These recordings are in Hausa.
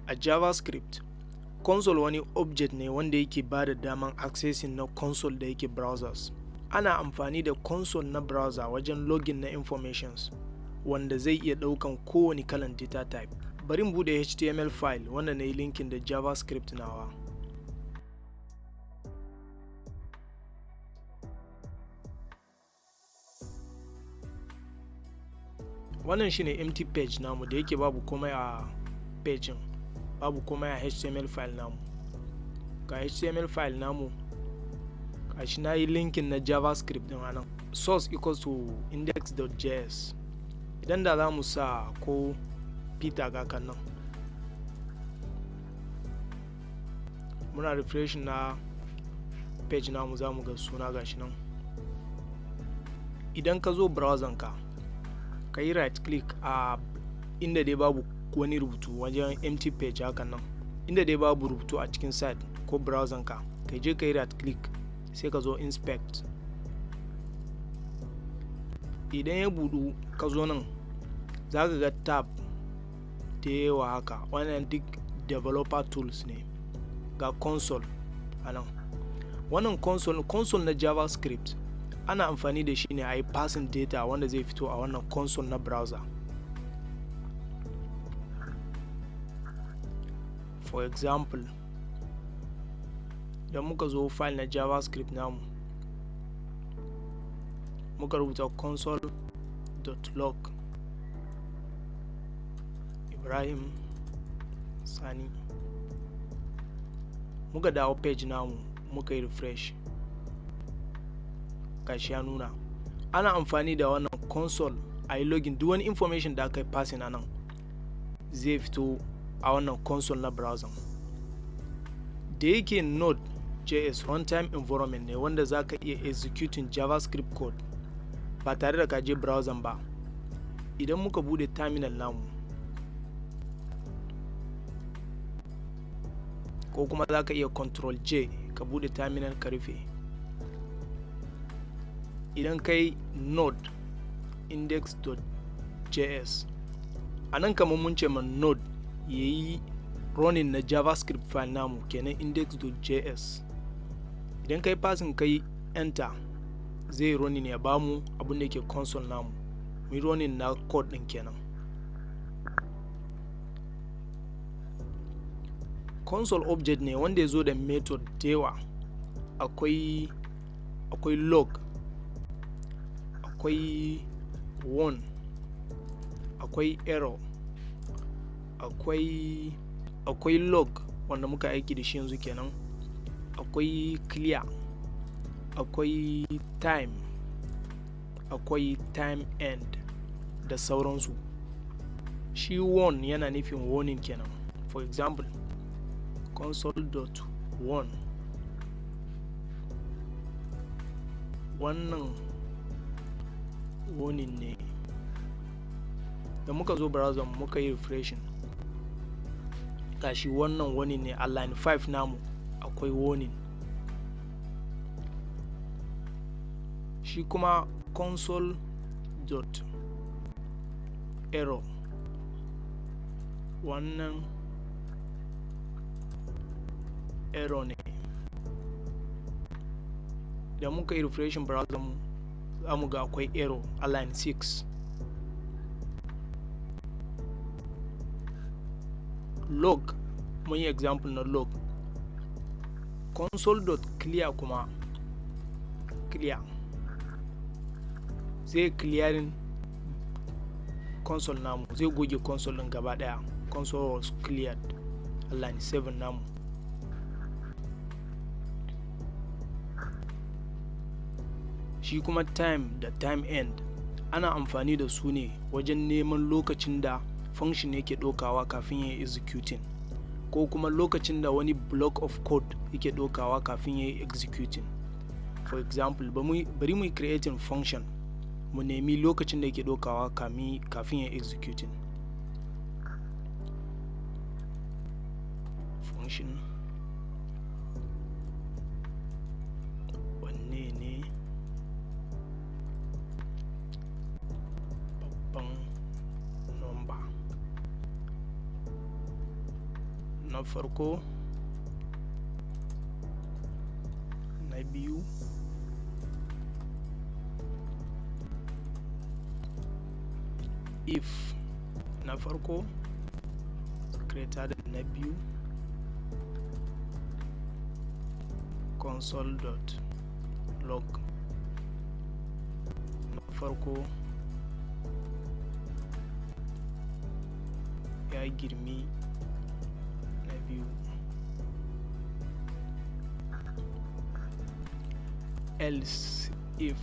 A JavaScript, console wani object ne wanda yake ba da daman accessing na console da yake browsers. Ana amfani da console na browser wajen login na informations wanda zai iya ɗaukan kowane kalan data type. Bari mu bude HTML file wanda na yi linkin da JavaScript nawa. Wannan shine empty page namu da yake babu komai a page, babu komai a HTML file namu. Ga HTML file namu, gashi na yi linkin na JavaScript din anan. Source equals to index.js. Idan da za mu sa ko fitar ga kan nan, muna refresh na page namu za mu ga suna gashi nan. Idan ka zo browser ka yi right click a inda dai babu wani rubutu wajen empty page hakan nan, inda dai babu rubutu a cikin site ko browser ka je ka yi right click sai ka zo inspect. Idan ya budu ka zo nan za ka ga tab da yawa haka, wannan duk developer tools ne. Ga console anan, wannan console na JavaScript ana amfani da shi ne a yi passing data wanda zai fito a wannan console na browser. For example, da muka zo file na JavaScript namu, muka rubuta console.log Ibrahim Sani, muka dawo page namu muka yi refresh, gashi ya nuna. Ana amfani da wannan console a yi login duk wani information da aka yi passing anan zai fito a wannan console na browser. Da yake Node.js runtime environment ne wanda za ka iya executing JavaScript code ba tare da ka je browser ba. Idan muka bude terminal namu, ko kuma za ka iya Ctrl J ka bude terminal ka rufe. Idan kai node index.js, a nan kamar mun ce ma node ya yi running na JavaScript file namu kenan index.js. Idan kai passing kai enter zai running ya bamu abin da yake console namu, mu running na code din kenan. Console object ne wanda ya zo da method da yawa. Akwai log, akwai warn, akwai error, akwai log wanda muka aiki da shi yanzu kenan, akwai clear, akwai time, akwai time end da sauransu. Shi warn yana nufin warning kenan. For example, console.warn, wannan warning ne. Da muka zo browser muka yi refreshing, gashi wannan warning ne a line 5 namu akwai warning. Shi kuma console.error, wannan error ne. Da muka yi refreshing browser mu za mu ga akwai error a line 6. Log, mun yi example na log. Console.clear kuma clear, zai clearing console namu, zai goge console din gaba daya. Console was cleared a line 7 namu. Shi kuma time da time end ana amfani da su ne wajen neman lokacin da function yake ɗaukawa kafin ya yi executing, ko kuma lokacin da wani block of code yake ɗaukawa kafin ya yi executing. For example, bari mu yi creating function mu nemi lokacin da yake ɗaukawa kafin ya yi executing. Function wanne ne babban number? na farko, na biyu, if na farko greater than na biyu, console.log na farko ya girmi na biyu, else if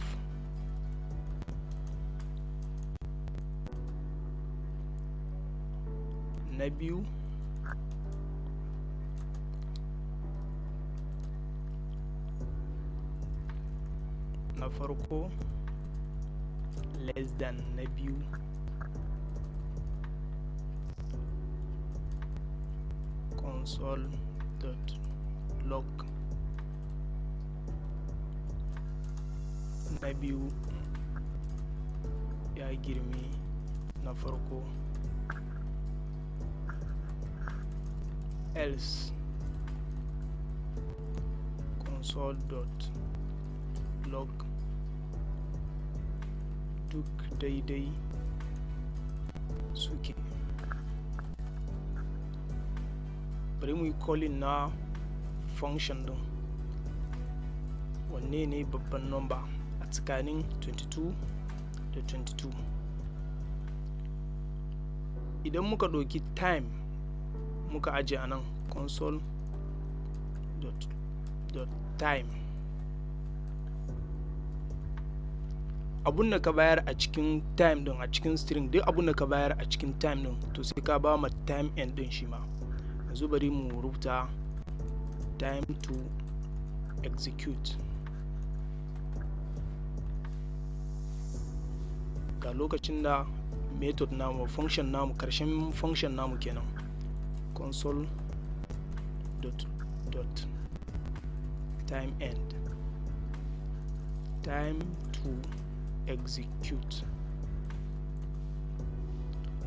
na biyu na farko less than na biyu, console.log na biyu ya girmi na farko, else console.log duk daidai suke. Bari mu yi calling na function din, wanne ne babban number a tsakanin 22 da 22. Idan muka ɗauki time muka aje a nan console.time, abun da ka bayar a cikin time din, a cikin string, duk abun da ka bayar a cikin time din to sai ka ba ma time end din shi ma. Yanzu bari mu rubuta time to execute, ga lokacin da method namu, function namu, karshen function namu kenan, console.time end, time to execute.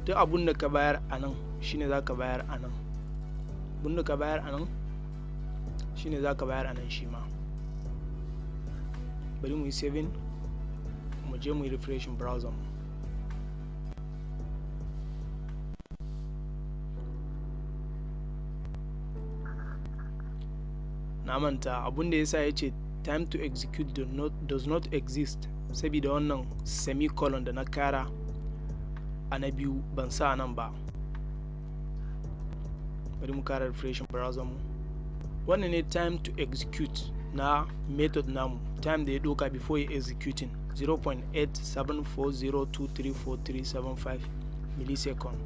Duk abun da ka bayar a nan shine za ka bayar a nan, abun da ka bayar a nan shine za ka bayar a nan shi ma. Bari mu yi saving, mu je mu yi refreshing browser mu. Na manta abun da yasa ya ce time to execute does not exist, saboda wannan semicolon da na kara a na biyu ban sa nan ba. Bari mu kara refreshing browser mu. Wannan ne time to execute na method namu, time da ya doka before ya executing 0.8740234375 millisecond.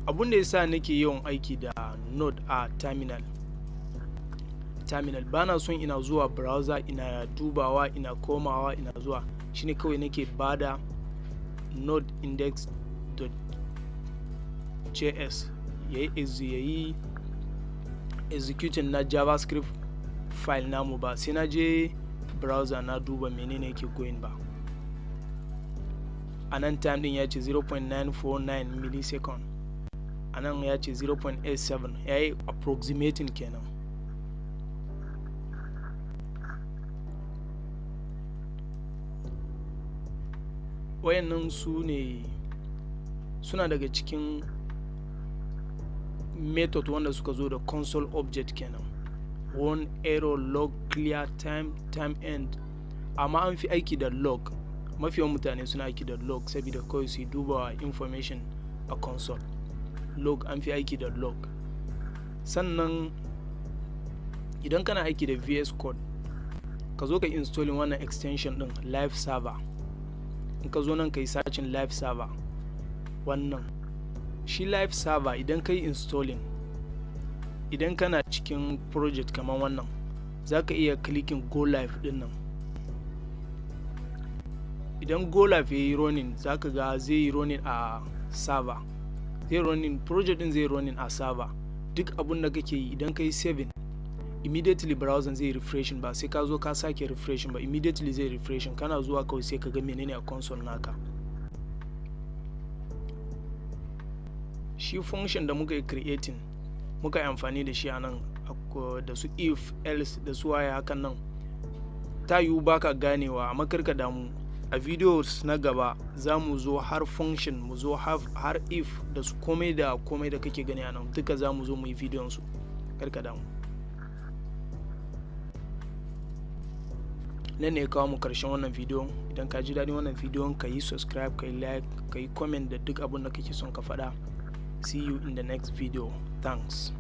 Abun da yasa nake yawan aiki da node a terminal bana son ina zuwa browser ina dubawa ina komawa ina zuwa, shine kawai nake bada node index.js yayi executing na JavaScript file namu ba sai na je browser na duba menene yake going ba. A nan time din ya ce 0.949 millisecond, a nan ya ce 0.87, ya yi approximating kenan. Wayannan suna daga cikin method wanda suka zo da console object kenan, warn, error, log, clear, time end. Amma an fi aiki da log, mafiyan mutane suna aiki da log saboda kawai su duba information a console. Log an fi aiki da log. Sannan idan kana aiki da VS Code ka zo ka installing wannan extension din live server. In ka zo nan ka yi searching live server, wannan shi live server idan ka yi installing, idan kana cikin project kamar wannan za ka iya clicking go live din nan. Idan go live ya yi running za ka ga zai yi running a server, zai running project din zai running a server. Duk abun da kake yi idan ka yi saving, immediately browser zai refreshing, ba sai ka zo ka sake refreshing ba, immediately zai refreshing. Kana zuwa kawai sai ka ga menene a console naka. shi function da muka yi creating muka yi amfani da shi a nan da su if, else da su waye hakan nan, ta yiwu baka ganewa, amma karka damu, a videos na gaba za mu zo har function, mu zo har if da su komai da kake gani a nan duka za mu zo mu yi bidiyon su, karka damu. Nan ne ya kawo mu karshen wannan bidiyon. Idan ka ji daɗin wannan bidiyon ka yi subscribe, ka yi like, ka yi comment da duk abin da kake son ka faɗa. See you in the next video. Thanks.